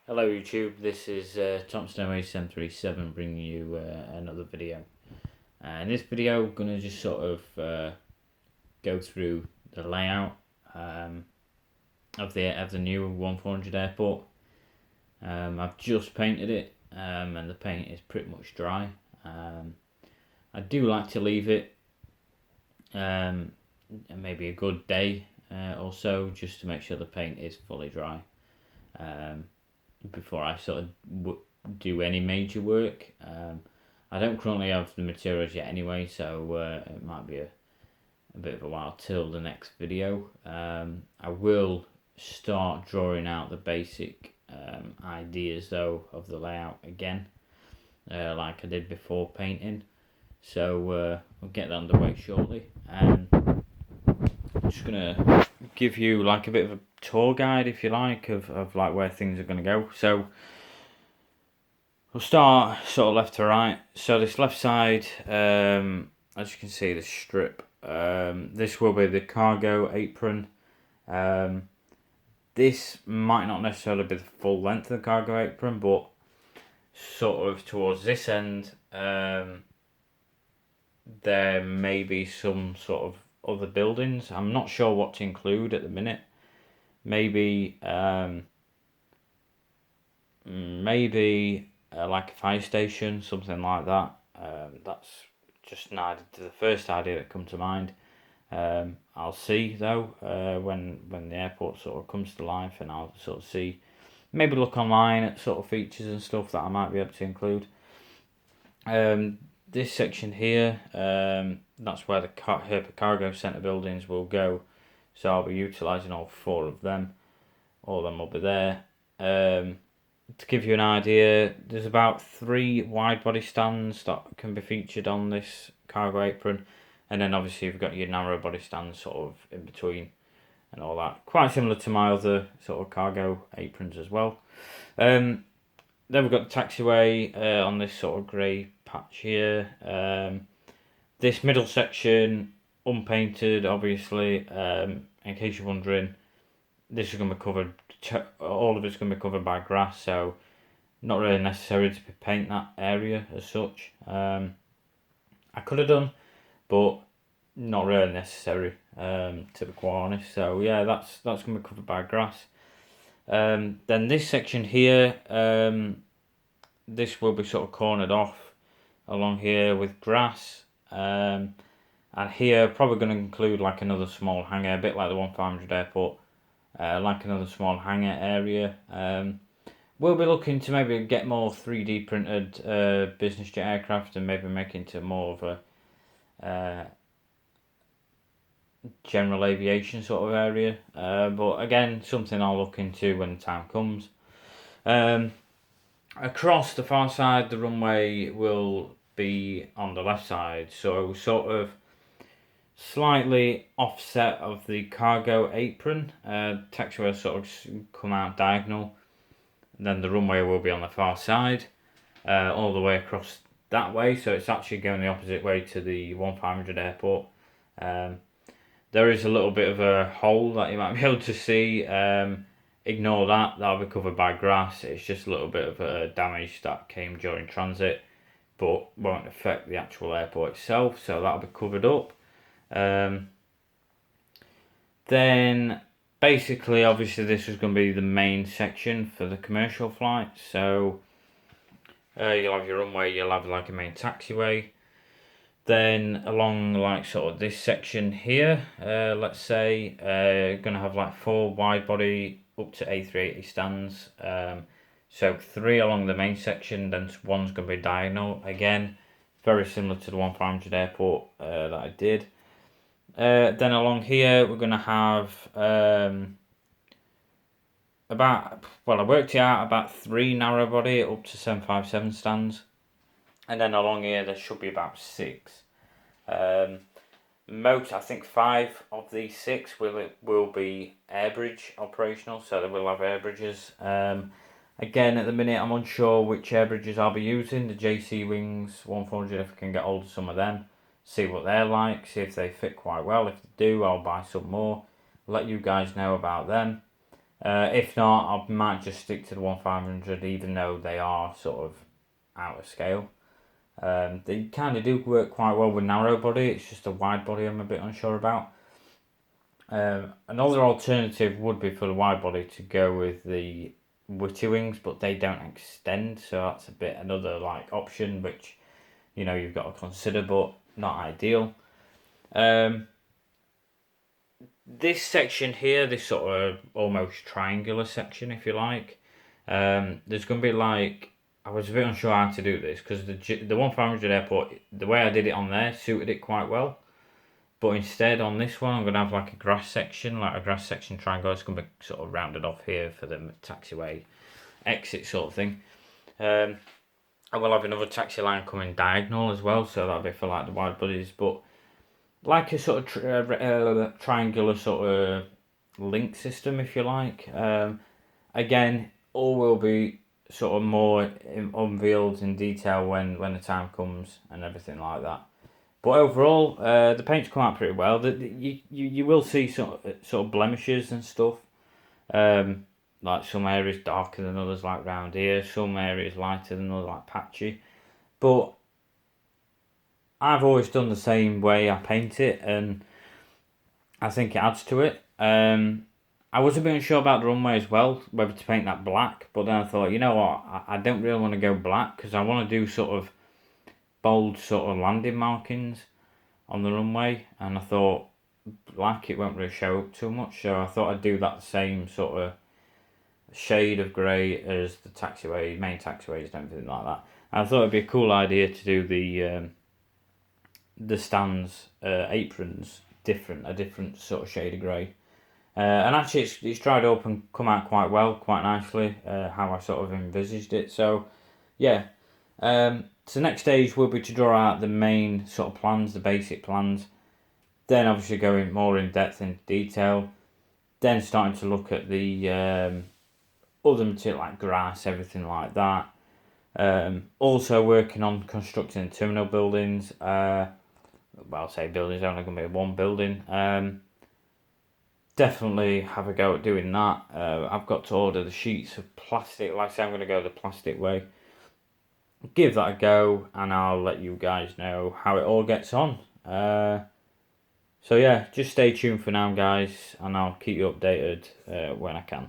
Hello YouTube, this is Thompson OA737 bringing you another video. In this video I'm going to just sort of go through the layout of the new 1400 airport. I've just painted it and the paint is pretty much dry. I do like to leave it maybe a good day or so just to make sure the paint is fully dry. Before I sort of do any major work. I don't currently have the materials yet anyway, so it might be a bit of a while till the next video. I will start drawing out the basic ideas though of the layout again, like I did before painting. So we'll get that underway shortly. And I'm just gonna give you like a bit of a tour guide, if you like, of like where things are going to go. So we'll start sort of left to right. So this left side, as you can see, the strip, this will be the cargo apron. This might not necessarily be the full length of the cargo apron, but sort of towards this end, there may be some sort of other buildings. I'm not sure what to include at the minute. Maybe like a fire station, something like that. That's just the first idea that come to mind. I'll see though when the airport sort of comes to life, and I'll sort of see, maybe look online at sort of features and stuff that I might be able to include. This section here, that's where the Herpa Cargo Centre buildings will go, so I'll be utilising all four of them. All of them will be there. To give you an idea, there's about 3 wide body stands that can be featured on this cargo apron, and then obviously you've got your narrow body stands sort of in between and all that. Quite similar to my other sort of cargo aprons as well. Then we've got the taxiway on this sort of grey patch here. This middle section, unpainted obviously, in case you're wondering, this is going to be covered, all of it's going to be covered by grass, so not really necessary to paint that area as such. I could have done, but not really necessary, to be quite honest. So yeah, that's going to be covered by grass. Then this section here, this will be sort of cornered off along here with grass. And here probably going to include like another small hangar, a bit like the 1500 airport. Like another small hangar area. We'll be looking to maybe get more 3D printed business jet aircraft and maybe make into more of a general aviation sort of area. But again, something I'll look into when the time comes. Across the far side, the runway will be on the left side, so sort of slightly offset of the cargo apron. Taxiway will sort of come out diagonal, and then the runway will be on the far side, all the way across that way, so it's actually going the opposite way to the 1500 airport. There is a little bit of a hole that you might be able to see. Ignore that, that'll be covered by grass. It's just a little bit of a damage that came during transit, but won't affect the actual airport itself, so that'll be covered up. Then basically, obviously, this is going to be the main section for the commercial flights. So you'll have your runway, you'll have like a main taxiway. Then along like sort of this section here, let's say, going to have like 4 wide body up to A380 stands. So 3 along the main section, then one's going to be diagonal again, very similar to the 1500 airport that I did. Then along here we're going to have I worked it out, about 3 narrow body up to 757 stands, and then along here there should be about 6. I think 5 of these 6 will be air bridge operational, so they will have air bridges. Again, at the minute I'm unsure which air bridges I'll be using. The JC Wings 1400, if I can get hold of some of them, see what they're like, see if they fit quite well. If they do, I'll buy some more, let you guys know about them. If not, I might just stick to the 1500, even though they are sort of out of scale. They kind of do work quite well with narrow body. It's just a wide body I'm a bit unsure about. Another alternative would be for the wide body to go with the Witty wings, but they don't extend, so that's a bit another like option which you've got to consider, but not ideal. This section here, this sort of almost triangular section, if you like, there's going to be like, I was a bit unsure how to do this because the 1500 airport, the way I did it on there suited it quite well. But instead on this one, I'm going to have like a grass section triangle. It's going to be sort of rounded off here for the taxiway exit sort of thing. I will have another taxi line coming diagonal as well, so that'll be for like the wide bodies. But like a sort of triangular sort of link system, if you like. Again, all will be sort of more unveiled in detail when the time comes and everything like that. But overall, the paint's come out pretty well. You will see sort of blemishes and stuff. Like some areas darker than others, like round here. Some areas lighter than others, like patchy. But I've always done the same way I paint it, and I think it adds to it. I was a bit unsure about the runway as well, whether to paint that black. But then I thought, you know what, I don't really want to go black because I want to do sort of bold sort of landing markings on the runway, and I thought black it won't really show up too much, so I thought I'd do that same sort of shade of grey as the taxiway, main taxiways and everything like that. And I thought it'd be a cool idea to do the stands aprons a different sort of shade of grey. And actually it's dried up and come out quite well, quite nicely, how I sort of envisaged it. So yeah, so next stage will be to draw out the main sort of plans, the basic plans, then obviously going more in depth into detail, then starting to look at the other material like grass, everything like that. Also working on constructing terminal buildings. Well, I'll say buildings, only going to be one building. Definitely have a go at doing that. I've got to order the sheets of plastic. Like I say, I'm going to go the plastic way. Give that a go, and I'll let you guys know how it all gets on. So yeah, just stay tuned for now, guys, and I'll keep you updated when I can.